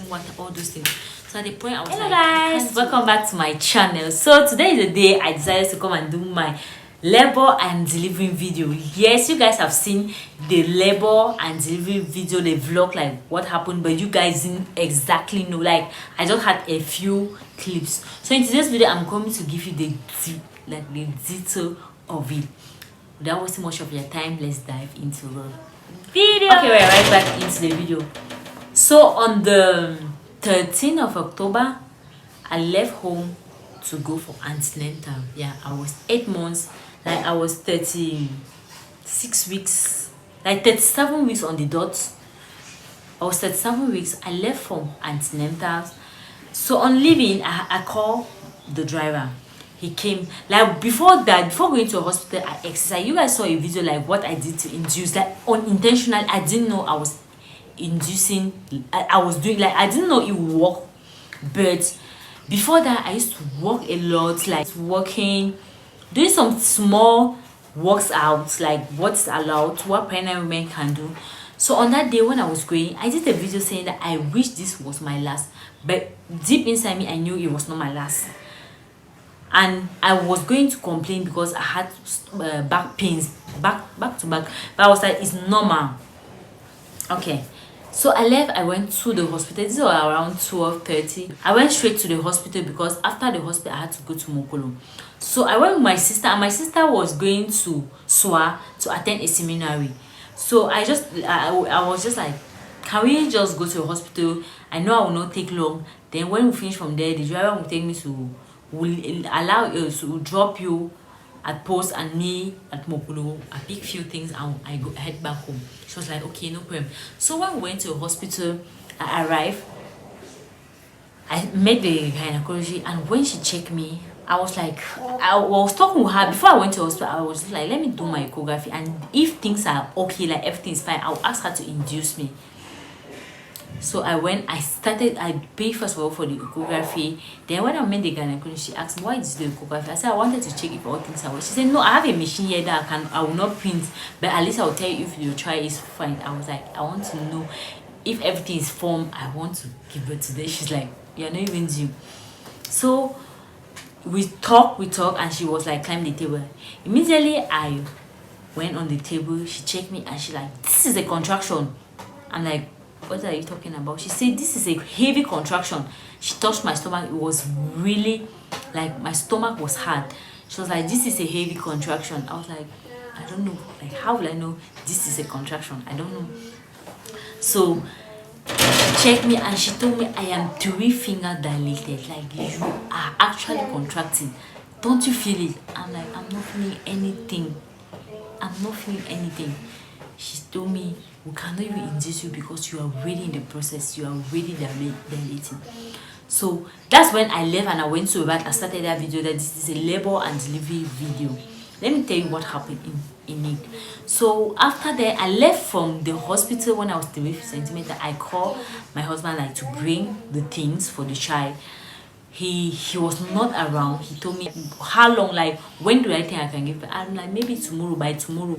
drinking water, all those things. So at the point I was hello guys, welcome back to my channel. So today is the day I decided to come and do my labor and delivery video. Yes, you guys have seen the labor and delivery video, the vlog, like what happened, but you guys didn't exactly know. Like I just had a few clips. So in today's video I'm going to give you the detail of it. Without wasting much of your time, let's dive into the video. Okay, we're right back into the video. So on the 13th of October, I left home to go for antenatal. Yeah, I was 8 months, like I was 36 weeks, like 37 weeks on the dot. I was 37 weeks. I left from antenatal. So on leaving, I called the driver. He came. Like before that, before going to a hospital, I exercise. You guys saw a video like what I did to induce, like unintentional. I didn't know I was inducing. I was doing, like, I didn't know it would work. But before that, I used to work a lot, like working, doing some small works out, like what's allowed, what pregnant women can do. So on that day when I was going, I did a video saying that I wish this was my last, but deep inside me I knew it was not my last. And I was going to complain because I had back pains back to back, but I was like, it's normal. Okay, so I left. I went to the hospital. This was around 12:30. I went straight to the hospital because after the hospital I had to go to Mokolo. So I went with my sister, and my sister was going to SWA to attend a seminary. So I was just like, can we just go to the hospital? I know I will not take long. Then when we finish from there, the driver will take me to, will allow us to drop you at post and me at Mokolo. I pick few things and I go head back home. She was like, okay, no problem. So when we went to the hospital, I arrived. I met the gynecology, and when she checked me, I was like, I was talking with her before I went to hospital. I was like, let me do my echography, and if things are okay, like everything is fine, I'll ask her to induce me. So I paid first of all for the echography. Then when I met the gynecologist, she asked me, why did you do echography? I said I wanted to check if all things are well. She said, no, I have a machine here that I will not print, but at least I will tell you if your child is fine. I was like, I want to know if everything is formed. I want to give birth today. She's like, you're not even due. So we talk, and she was like, climb the table. Immediately I went on the table. She checked me and she like, this is a contraction. I'm like, what are you talking about? She said, this is a heavy contraction. She touched my stomach. It was really like my stomach was hard. She was like, this is a heavy contraction. I was like, I don't know, like how will I know this is a contraction? I don't know. So she checked me and she told me I am 3 finger dilated, like you are actually contracting. Don't you feel it? I'm like, I'm not feeling anything. I'm not feeling anything. She told me, we cannot even induce you because you are already in the process. You are already dilating. So that's when I left and I went to back. I started that video that this is a labor and delivery video. Let me tell you what happened in it. So after that, I left from the hospital when I was 3 centimeters. I called my husband like to bring the things for the child. He was not around. He told me, how long, like when do I think I can give birth? I'm like, maybe tomorrow, by tomorrow.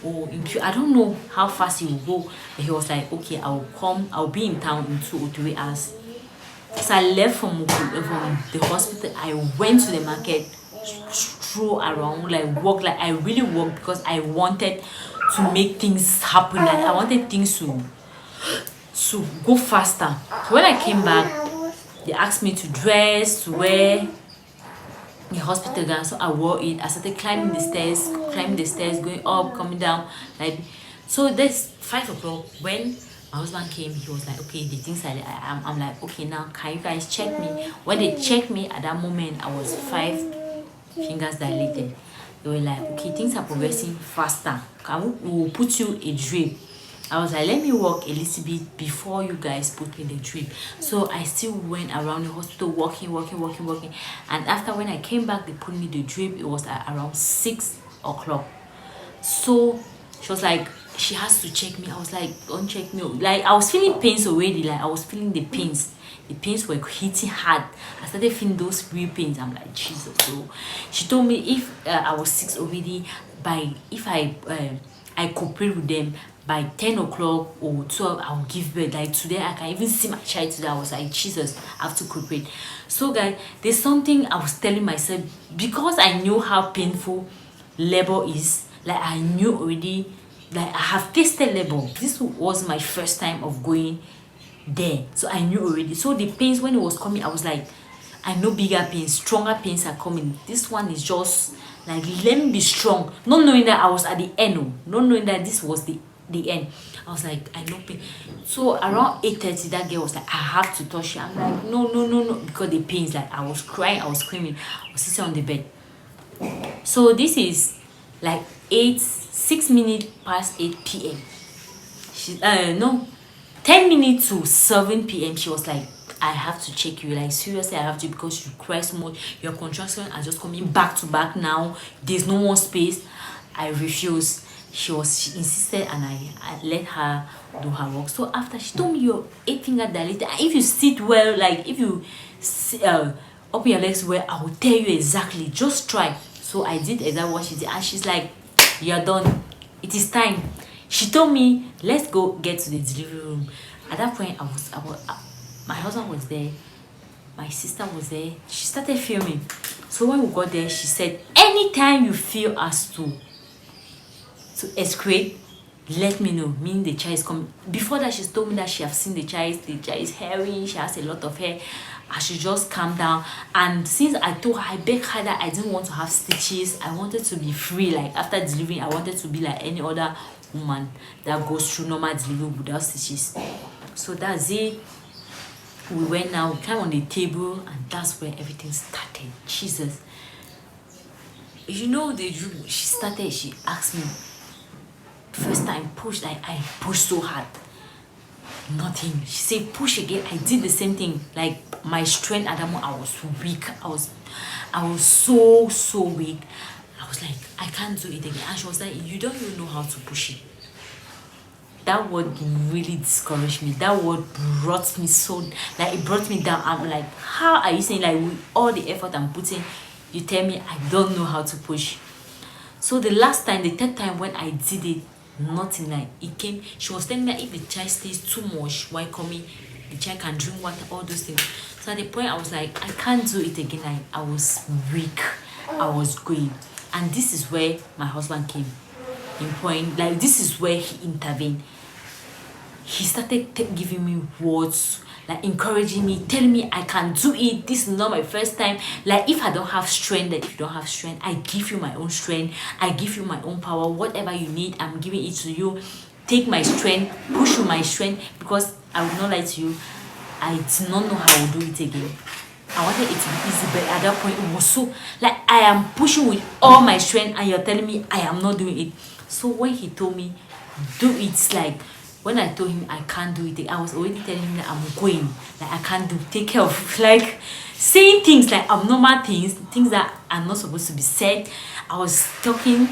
Oh, I don't know how fast he will go. But he was like, okay, I'll be in town in 2 or 3 hours. So I left from the hospital. I went to the market, stroll around, like walk, like I really walked because I wanted to make things happen. Like I wanted things to go faster. So when I came back, they asked me to dress, to wear the hospital gown. So I wore it. I started climbing the stairs, going up, coming down, like so. That's 5 o'clock. When my husband came, he was like, okay, the things I'm like, okay, now can you guys check me? When they checked me at that moment, I was 5 fingers dilated. They were like, okay, things are progressing faster. We will put you a drip. I was like, let me walk a little bit before you guys put me the drip. So I still went around the hospital walking. And after, when I came back, they put me the drip. It was at around 6 o'clock. So she was like, she has to check me. I was like, don't check me. Like I was feeling pains already. Like I was feeling the pains. The pains were hitting hard. I started feeling those real pains. I'm like, Jesus. So she told me if I was 6 already, if I I cooperate with them. By 10 o'clock or 12, I'll give birth. Like today, I can even see my child today. I was like, Jesus, I have to cooperate. So guys, there's something I was telling myself, because I knew how painful labor is. Like I knew already, like I have tasted labor. This was my first time of going there, so I knew already. So the pains, when it was coming, I was like, I know bigger pains, stronger pains are coming. This one is just like, let me be strong, not knowing that I was at the end. Not knowing that this was the end. I was like, I know pain. So around 8:30, that girl was like, I have to touch you. I'm like, no, no, no, no, because the pains, like I was crying, I was screaming, I was sitting on the bed. So this is like 6 minutes past 8 p.m. She no, 10 minutes to 7 p.m. She was like, I have to check you. Like seriously, I have to, because you cry so much. Your contractions are just coming back to back now. There's no more space. I refused. She insisted, and I let her do her work. So after she told me your 8-finger dilated, and if you sit well, like if you open your legs well, I will tell you exactly. Just try. So I did exactly what she did, and she's like, you're done. It is time. She told me, let's go get to the delivery room. At that point, my husband was there, my sister was there. She started filming. So when we got there, she said, anytime you feel as to excrete, let me know, meaning the child is coming. Before that, she told me that she has seen the child is hairy, she has a lot of hair. I should just calm down. And since I told her, I begged her that I didn't want to have stitches, I wanted to be free. Like after delivering, I wanted to be like any other woman that goes through normal delivery without stitches. So that's it. We went now, we came on the table, and that's where everything started. Jesus. You know, she asked me, first time pushed, I pushed so hard, nothing. She said push again. I did the same thing. Like my strength at that moment, I was weak. I was so weak. I was like, I can't do it again. And she was like, you don't even know how to push it. That word really discouraged me. That word brought me so, like it brought me down. I'm like, how are you saying, like with all the effort I'm putting, you tell me I don't know how to push? So the third time when I did it, nothing, like it came. She was telling me that if the child stays too much while coming, the child can drink water, all those things. So at the point I was like, I can't do it again. I was weak. I was going. And this is where my husband came in point. Like this is where he intervened. He started giving me words, like encouraging me, telling me I can do it. This is not my first time. Like if I don't have strength, that if you don't have strength, I give you my own strength. I give you my own power. Whatever you need, I'm giving it to you. Take my strength, push with my strength, because I will not lie to you, I did not know how I would do it again. I wanted it to be easy, but at that point it was so, like I am pushing with all my strength, and you're telling me I am not doing it. So when he told me do it, like when I told him I can't do it, I was already telling him that I'm going, like I can't take care of, like saying things like abnormal things that are not supposed to be said. I was talking,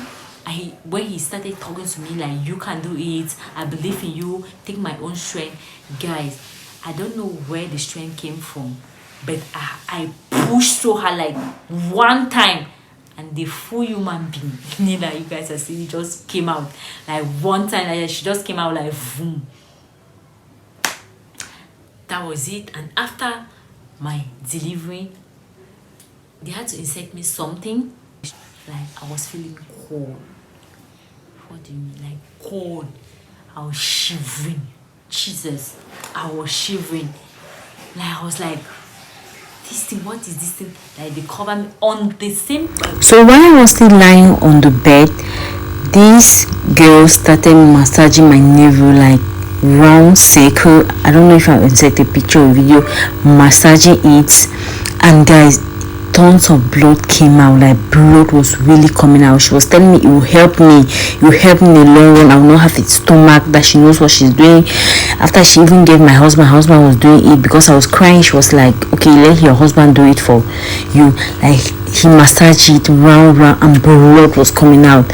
when he started talking to me like, you can do it, I believe in you, take my own strength. Guys, I don't know where the strength came from, but I pushed so hard, like one time, and the full human being Nina, you guys are seeing, just came out like one time, like she just came out like boom. That was it. And after my delivery, they had to insert me something, like I was feeling cold. What do you mean, like cold? I was shivering. Jesus, I was shivering. Like I was like, this thing, what is this thing? Like they cover me on the same. So while I was still lying on the bed, this girl started massaging my navel, like round circle. I don't know if I insert a picture or video, massaging it, and guys, tons of blood came out. Like blood was really coming out. She was telling me it will help me, in the long run. I will not have a stomach, that she knows what she's doing. After she even gave my husband was doing it, because I was crying. She was like, okay, let your husband do it for you. Like he massaged it round, and blood was coming out.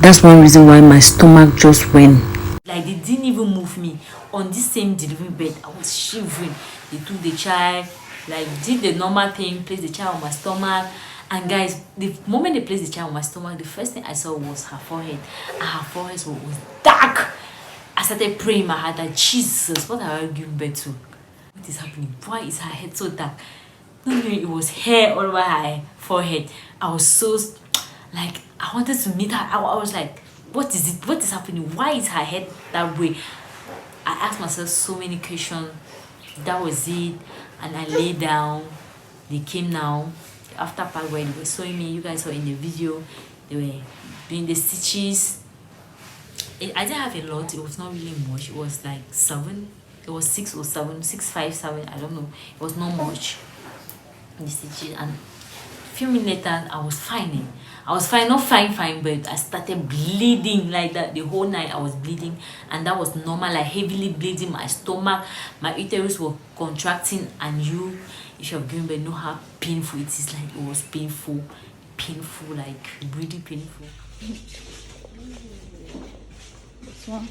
That's one reason why my stomach just went. Like they didn't even move me on this same delivery bed. I was shivering. They took the child, like did the normal thing, placed the child on my stomach, And guys, the moment they placed the child on my stomach, the first thing I saw was her forehead, and her forehead was dark. I started praying in my heart that Jesus, what are you giving birth to? What is happening? Why is her head so dark? No, it was hair all over her forehead. I was so like, I wanted to meet her. I was like, what is it? What is happening? Why is her head that way? I asked myself so many questions. That was it. And I lay down. They came now. After part where they were sewing me, you guys saw in the video, they were doing the stitches. I didn't have a lot. It was not really much. It was like 7. It was 6 or 7, 6, 5, 7. I don't know. It was not much. The stitches, and a few minutes later, I was fine. I was fine, not fine, but I started bleeding like that. The whole night I was bleeding, and that was normal, like heavily bleeding. My stomach, my uterus were contracting, and if you're giving birth, know how painful it is. Like it was painful, like really painful. This one.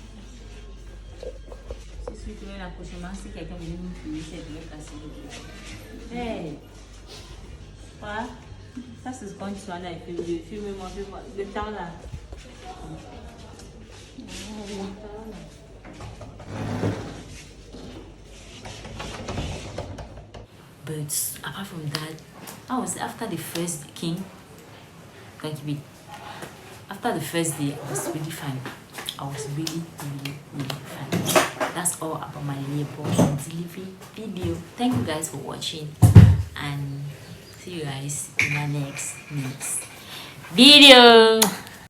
Hey, what? Ça c'est quand tu as là, filme moi, le temps là. But apart from that, I was after the first king. Thank you. After the first day, I was really fine. I was really fine. That's all about my labor and delivery video. Thank you guys for watching, and see you guys in my next video.